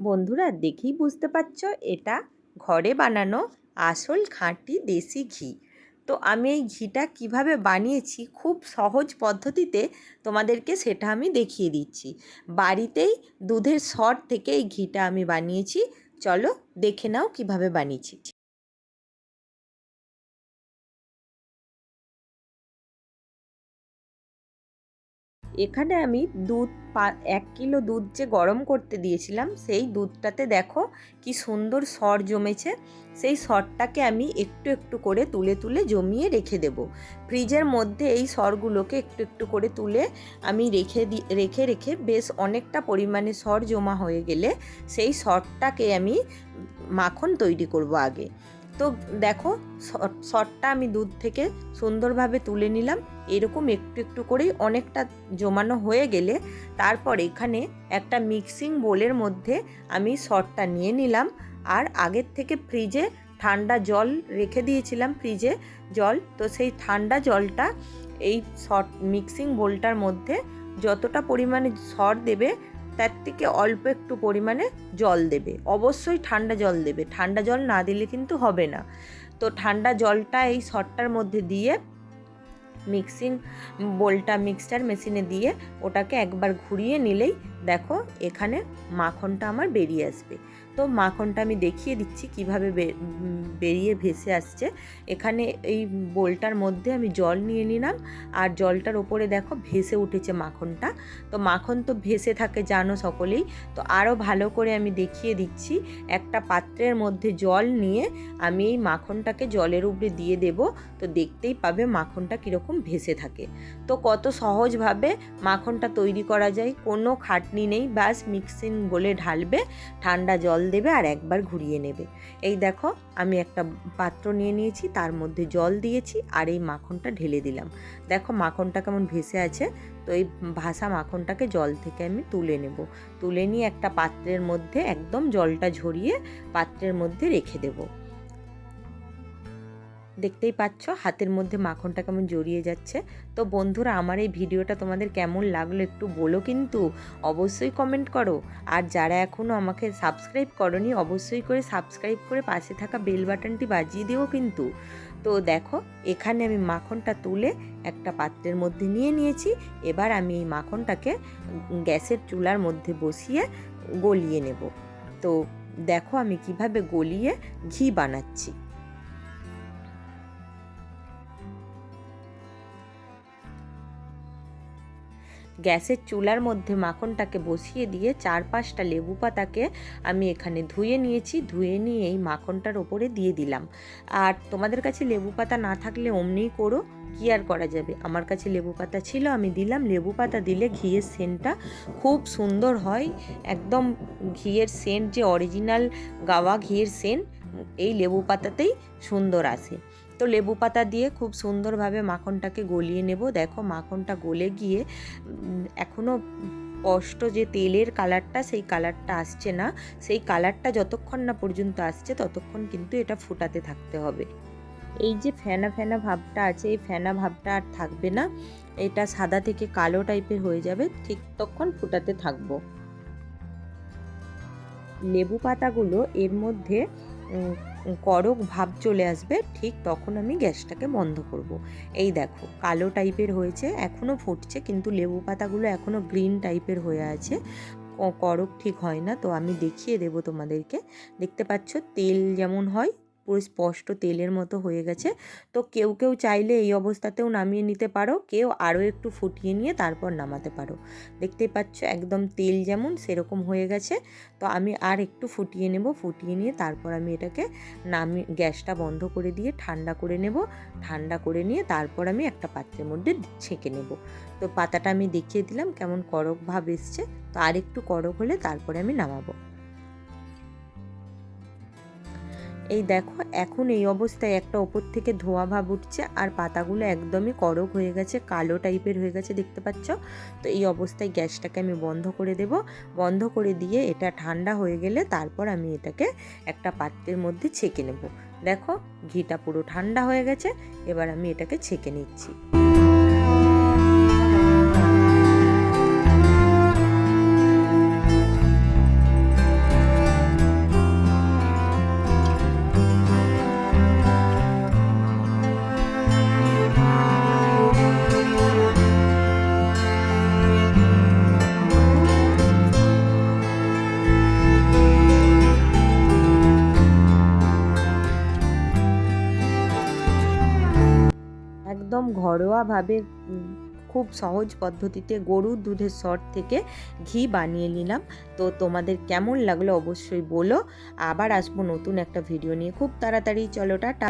বন্ধুরা দেখেই বুঝতে পারছো এটা ঘরে বানানো আসল খাঁটি দেশি ঘি। তো আমি এই ঘিটা কিভাবে বানিয়েছি খুব সহজ পদ্ধতিতে তোমাদেরকে সেটা আমি দেখিয়ে দিচ্ছি। বাড়িতেই দুধের সর থেকে এই ঘিটা আমি বানিয়েছি। চলো দেখে নাও কিভাবে বানিয়েছি। এখানে আমি দুধ 1 কিলো দুধ যে গরম করতে দিয়েছিলাম সেই দুধটাতে দেখো কি সুন্দর সর জমেছে। সেই সরটাকে আমি একটু একটু করে তুলে তুলে জমিয়ে রেখে দেব। ফ্রিজের মধ্যে এই সরগুলোকে একটু একটু করে তুলে আমি রেখে রেখে বেশ অনেকটা পরিমাণে সর জমা হয়ে গেলে সেই সরটাকে আমি মাখন তৈরি করব আগে। তো দেখো সরটা আমি দুধ থেকে সুন্দরভাবে তুলে নিলাম। এরকম একটু একটু করেই অনেকটা জমানো হয়ে গেলে তারপর এখানে একটা মিক্সিং বোলের মধ্যে আমি সরটা নিয়ে নিলাম। আর আগের থেকে ফ্রিজে ঠান্ডা জল রেখে দিয়েছিলাম, ফ্রিজে জল, তো সেই ঠান্ডা জলটা এই মিক্সিং বোলটার মধ্যে যতটা পরিমাণে সর দেবে তার থেকে অল্প একটু পরিমাণে জল দেবে। অবশ্যই ঠান্ডা জল দেবে, ঠান্ডা জল না দিলে কিন্তু হবে না। তো ঠান্ডা জলটা এই সরটার মধ্যে দিয়ে মিক্সচার মেশিনে দিয়ে ওটাকে একবার ঘুরিয়ে নিলেই দেখো এখানে মাখনটা আমার বেরিয়ে আসবে। তো মাখনটা আমি দেখিয়ে দিচ্ছি কিভাবে বেরিয়ে ভেসে আসছে। এখানে এই বোলটার মধ্যে আমি জল নিয়ে নিলাম আর জলটার ওপরে দেখো ভেসে উঠেছে মাখনটা। তো মাখন তো ভেসে থাকে জানো সকলেই, তো আরও ভালো করে আমি দেখিয়ে দিচ্ছি। একটা পাত্রের মধ্যে জল নিয়ে আমি এই মাখনটাকে জলের উপরে দিয়ে দেব। তো দেখতেই পাবে মাখনটা কীরকম ভেসে থাকে। তো কত সহজভাবে মাখনটা তৈরি করা যায়, কোনো খাটনি নেই। ব্যাস মিক্সিং বলে ঢালবে, ঠান্ডা জল দেবে আর একবার ঘুরিয়ে নেবে। এই দেখো আমি একটা পাত্র নিয়ে নিয়েছি, তার মধ্যে জল দিয়েছি আর এই মাখনটা ঢেলে দিলাম। দেখো মাখনটা কেমন ভেসে আছে। তো এই ভাসা মাখনটাকে জল থেকে আমি তুলে নেব। তুলে নিয়ে একটা পাত্রের মধ্যে একদম জলটা ঝরিয়ে পাত্রের মধ্যে রেখে দেবো। দেখতেই পাচ্ছ হাতের মধ্যে মাখনটা কেমন জড়িয়ে যাচ্ছে। তো বন্ধুরা আমার এই ভিডিওটা তোমাদের কেমন লাগলো একটু বলো কিন্তু, অবশ্যই কমেন্ট করো। আর যারা এখনও আমাকে সাবস্ক্রাইব করোনি অবশ্যই করে সাবস্ক্রাইব করে পাশে থাকা বেল বাটনটি বাজিয়ে দিও কিন্তু। তো দেখো এখানে আমি মাখনটা তুলে একটা পাত্রের মধ্যে নিয়ে নিয়েছি। এবার আমি এই মাখনটাকে গ্যাসের চুলার মধ্যে বসিয়ে গলিয়ে নেব। তো দেখো আমি কিভাবে গলিয়ে ঘি বানাচ্ছি। গ্যাসের চুলার মধ্যে মাখনটাকে বসিয়ে দিয়ে 4-5টা লেবু পাতাকে আমি এখানে ধুয়ে নিয়েছি। ধুয়ে নিয়ে এই মাখনটার ওপরে দিয়ে দিলাম। আর তোমাদের কাছে লেবু পাতা না থাকলে অমনিই করো, কি আর করা যাবে। আমার কাছে লেবু পাতা ছিল, আমি দিলাম। লেবু পাতা দিলে ঘিয়ের সেন্টটা খুব সুন্দর হয়। একদম ঘিয়ের সেন্ট যে অরিজিনাল গাওয়া ঘিয়ের সেন্ট এই লেবু পাতাতেই সুন্দর আসে। তো লেবু পাতা দিয়ে খুব সুন্দরভাবে মাখনটাকে গলিয়ে নেব। দেখো মাখনটা গলে গিয়ে এখনও স্পষ্ট যে তেলের কালারটা সেই কালারটা আসছে না। সেই কালারটা যতক্ষণ না পর্যন্ত আসছে ততক্ষণ কিন্তু এটা ফুটাতে থাকতে হবে। এই যে ফেনা ফেনা ভাবটা আছে এই ফেনা ভাবটা আর থাকবে না, এটা সাদা থেকে কালো টাইপের হয়ে যাবে। ঠিক তখন ফুটাতে থাকবো। লেবু পাতাগুলো এর মধ্যে কড়ক ভাব চলে আসবে, ঠিক তখন আমি গ্যাসটাকে বন্ধ করব। এই দেখো কালো টাইপের হয়েছে, এখনও ফুটছে কিন্তু লেবু পাতাগুলো এখনও গ্রিন টাইপের হয়ে আছে, কড়ক ঠিক হয় না। তো আমি দেখিয়ে দেব তোমাদেরকে। দেখতে পাচ্ছ তেল যেমন হয় পুরো স্পষ্ট তেলের মতো হয়ে গেছে। তো কেউ কেউ চাইলে এই অবস্থাতেও নামিয়ে নিতে পারো, কেউ আরও একটু ফুটিয়ে নিয়ে তারপর নামাতে পারো। দেখতেই পাচ্ছ একদম তেল যেমন সেরকম হয়ে গেছে। তো আমি আর একটু ফুটিয়ে নেব, ফুটিয়ে নিয়ে তারপর আমি এটাকে গ্যাসটা বন্ধ করে দিয়ে ঠান্ডা করে নেব। ঠান্ডা করে নিয়ে তারপর আমি একটা পাত্রের মধ্যে ছেঁকে নেব। তো পাতাটা আমি দেখিয়ে দিলাম কেমন কড়ক ভাব এসছে। তো আর একটু কড়ক হলে তারপরে আমি নামাবো। এই দেখো এখন এই অবস্থায় একটা ওপর থেকে ধোঁয়া ভাব উঠছে আর পাতাগুলো একদমই কড়ক হয়ে গেছে, কালো টাইপের হয়ে গেছে দেখতে পাচ্ছ। তো এই অবস্থায় গ্যাসটাকে আমি বন্ধ করে দেব। বন্ধ করে দিয়ে এটা ঠান্ডা হয়ে গেলে তারপর আমি এটাকে একটা পাত্রের মধ্যে ছেঁকে নেব। দেখো ঘিটা পুরো ঠান্ডা হয়ে গেছে, এবার আমি এটাকে ছেঁকে নিচ্ছি। একদম ঘরোয়াভাবে খুব সহজ পদ্ধতিতে গরুর দুধের সর থেকে ঘি বানিয়ে নিলাম। তো তোমাদের কেমন লাগলো অবশ্যই বলো। আবার আসবো নতুন একটা ভিডিও নিয়ে খুব তাড়াতাড়ি। চলো টাটা।